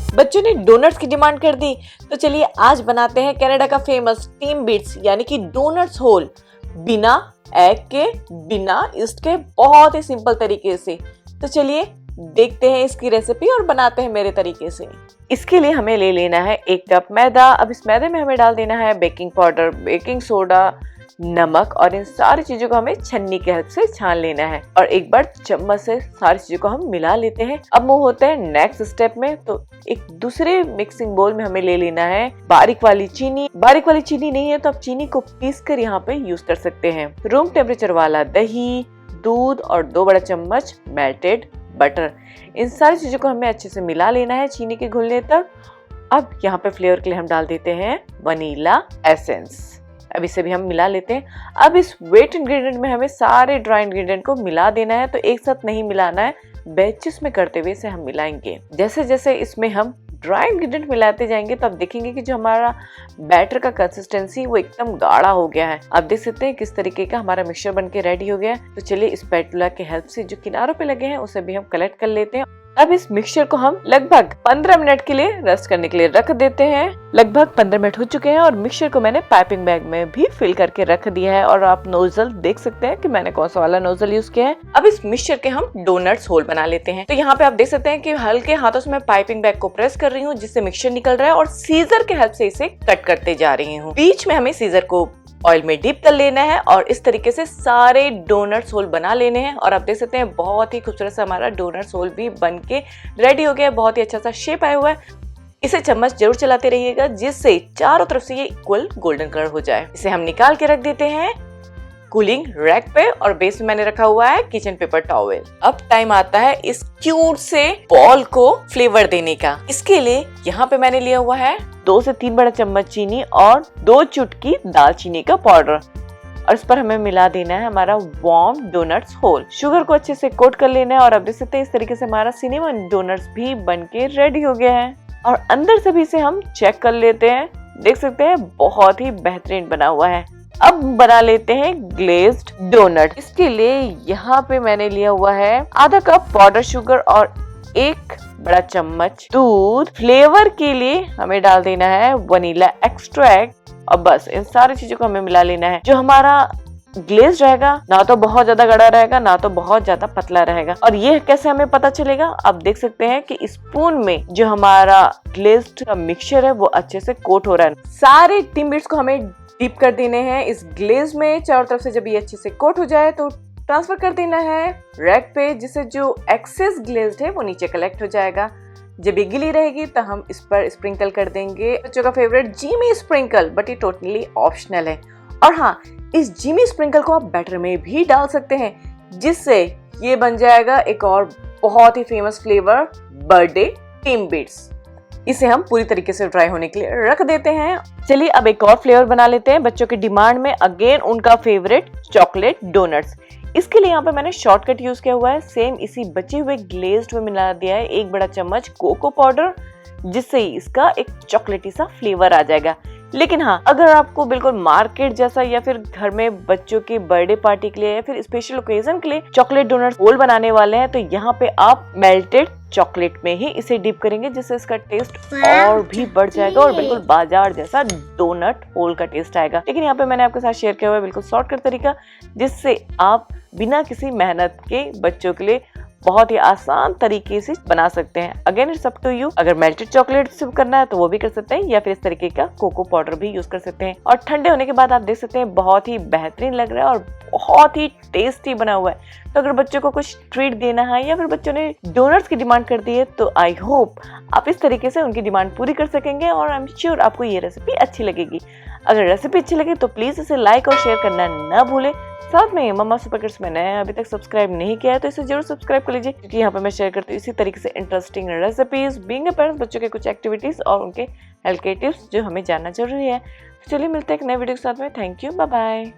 बच्चों ने डोनट्स की डिमांड कर दी, तो चलिए आज बनाते हैं कनाडा का फेमस टीम बिट्स यानी कि डोनट्स होल, बिना एग के, बिना ईस्ट के, बहुत ही सिंपल तरीके से। तो चलिए देखते हैं इसकी रेसिपी और बनाते हैं मेरे तरीके से। इसके लिए हमें ले लेना है 1 कप मैदा। अब इस मैदे में हमें डाल देना है बेकिंग पाउडर, बेकिंग सोडा, नमक और इन सारी चीजों को हमें छन्नी की हेल्प से छान लेना है और एक बार चम्मच से सारी चीजों को हम मिला लेते हैं। अब मूव होते हैं नेक्स्ट स्टेप में। तो एक दूसरे मिक्सिंग बोल में हमें ले लेना है बारीक वाली चीनी। बारीक वाली चीनी नहीं है तो आप चीनी को पीस कर यहाँ पे यूज कर सकते हैं। रूम टेम्परेचर वाला दही, दूध और 2 बड़ा चम्मच मेल्टेड बटर। इन सारी चीजों को हमें अच्छे से मिला लेना है चीनी के घुलने तक। अब यहाँ पे फ्लेवर के लिए हम डाल देते हैं वनीला एसेंस। अब इसे भी हम मिला लेते हैं। अब इस वेट इंग्रेडिएंट में हमें सारे ड्राई इंग्रेडिएंट को मिला देना है, तो एक साथ नहीं मिलाना है, बैचेस में करते हुए इसे हम मिलाएंगे। जैसे जैसे इसमें हम ड्राई इंग्रेडिएंट मिलाते जाएंगे तो आप देखेंगे कि जो हमारा बैटर का कंसिस्टेंसी वो एकदम गाढ़ा हो गया है। आप देख सकते हैं किस तरीके का हमारा मिक्सचर बनके रेडी हो गया है। तो चलिए इस स्पैटुला की हेल्प से जो किनारों पे लगे हैं उसे भी हम कलेक्ट कर लेते हैं। अब इस मिक्सचर को हम लगभग 15 मिनट के लिए रेस्ट करने के लिए रख देते हैं। लगभग 15 मिनट हो चुके हैं और मिक्सचर को मैंने पाइपिंग बैग में भी फिल करके रख दिया है और आप नोजल देख सकते हैं कि मैंने कौन सा वाला नोजल यूज किया है। अब इस मिक्सचर के हम डोनट्स होल बना लेते हैं। तो यहाँ पे आप देख सकते हैं कि हल्के हाथों से मैं पाइपिंग बैग को प्रेस कर रही हूँ जिससे मिक्सचर निकल रहा है और सीजर के हेल्प से इसे कट करते जा रही हूँ। बीच में हमें सीजर को ऑयल में डिप कर लेना है और इस तरीके से सारे डोनट्स होल बना लेने हैं। और आप देख सकते हैं बहुत ही खूबसूरत सा हमारा डोनट्स होल भी बन के रेडी हो गया है। बहुत ही अच्छा सा शेप आया हुआ है। इसे चम्मच जरूर चलाते रहिएगा जिससे चारों तरफ से ये इक्वल गोल्डन कलर हो जाए। इसे हम निकाल के रख देते हैं कूलिंग रैक पे और बेस में मैंने रखा हुआ है किचन पेपर टॉवेल। अब टाइम आता है इस क्यूट से बॉल को फ्लेवर देने का। इसके लिए यहाँ पे मैंने लिया हुआ है 2 से 3 बड़ा चम्मच चीनी और 2 चुटकी दालचीनी का पाउडर और इस पर हमें मिला देना है हमारा वार्म डोनट्स होल। शुगर को अच्छे से कोट कर लेना है और अब देख सकते हैं इस तरीके से हमारा सिनेमन डोनट्स भी बनके रेडी हो गया है और अंदर से भी इसे हम चेक कर लेते हैं। देख सकते हैं बहुत ही बेहतरीन बना हुआ है। अब बना लेते हैं ग्लेज्ड डोनट। इसके लिए यहाँ पे मैंने लिया हुआ है आधा कप पाउडर शुगर और 1 बड़ा चम्मच दूध। फ्लेवर के लिए हमें डाल देना है वनीला एक्सट्रैक्ट और बस इन सारी चीजों को हमें मिला लेना है। जो हमारा ग्लेज रहेगा ना तो बहुत ज्यादा गाढ़ा रहेगा ना तो बहुत ज्यादा पतला रहेगा। और ये कैसे हमें पता चलेगा, आप देख सकते हैं कि स्पून में जो हमारा ग्लेज्ड का मिक्सचर है वो अच्छे से कोट हो रहा है। सारे टीम बिट्स को हमें डिप कर देने हैं इस ग्लेज में चारों तरफ से। जब ये अच्छे से कोट हो जाए तो ट्रांसफर कर देना है रैक पे जिससे जो एक्सेस ग्लेज्ड है वो नीचे कलेक्ट हो जाएगा। जब ये गिली रहेगी तो हम इस पर स्प्रिंकल कर देंगे बच्चों का फेवरेट जीमी स्प्रिंकल, बट ये टोटली ऑप्शनल है। और हाँ, इस जीमी स्प्रिंकल को आप बैटर में भी डाल सकते हैं जिससे ये बन जाएगा एक और बहुत ही famous flavour birthday team bits. इसे हम पूरी तरीके से ड्राई होने के लिए रख देते हैं। चलिए अब एक और फ्लेवर बना लेते हैं बच्चों की डिमांड में, अगेन उनका फेवरेट चॉकलेट डोनट्स। इसके लिए यहाँ पे मैंने शॉर्टकट यूज किया हुआ है। सेम इसी बचे हुए ग्लेज्ड में मिला दिया है 1 बड़ा चम्मच कोको पाउडर जिससे इसका एक चॉकलेटी सा फ्लेवर आ जाएगा। लेकिन हाँ, अगर आपको बिल्कुल मार्केट जैसा या फिर घर में बच्चों की बर्थडे पार्टी के लिए या फिर स्पेशल ओकेजन के लिए चॉकलेट डोनट होल बनाने वाले हैं तो यहाँ पे आप मेल्टेड चॉकलेट में ही इसे डिप करेंगे जिससे इसका टेस्ट और भी बढ़ जाएगा और बिल्कुल बाजार जैसा डोनट होल का टेस्ट आएगा। लेकिन यहाँ पे मैंने आपके साथ शेयर किया हुआ है बिल्कुल शॉर्टकट तरीका जिससे आप बिना किसी मेहनत के बच्चों के लिए बहुत ही आसान तरीके से बना सकते हैं। Again it's up to you, अगर मेल्टेड चॉकलेट से करना है तो वो भी कर सकते हैं या फिर इस तरीके का कोको पाउडर भी यूज कर सकते हैं। और ठंडे होने के बाद आप देख सकते हैं बहुत ही बेहतरीन लग रहा है और बहुत ही टेस्टी बना हुआ है। तो अगर बच्चों को कुछ ट्रीट देना है या फिर बच्चों ने डोनट्स की डिमांड कर दी है तो आई होप आप इस तरीके से उनकी डिमांड पूरी कर सकेंगे और आई एम श्योर आपको ये रेसिपी अच्छी लगेगी। अगर रेसिपी अच्छी लगे तो प्लीज इसे लाइक और शेयर करना ना भूलें। साथ में मम्मा सुपर किड्स मैंने अभी तक सब्सक्राइब नहीं किया है तो इसे जरूर सब्सक्राइब कर लीजिए क्योंकि यहाँ पे मैं शेयर करती हूँ इसी तरीके से interesting recipes, being a parents, बच्चों के कुछ एक्टिविटीज और उनके हेल्थ के टिप्स जो हमें जानना जरूरी है। तो चलिए मिलते हैं एक नए वीडियो के साथ में। Thank you, bye bye.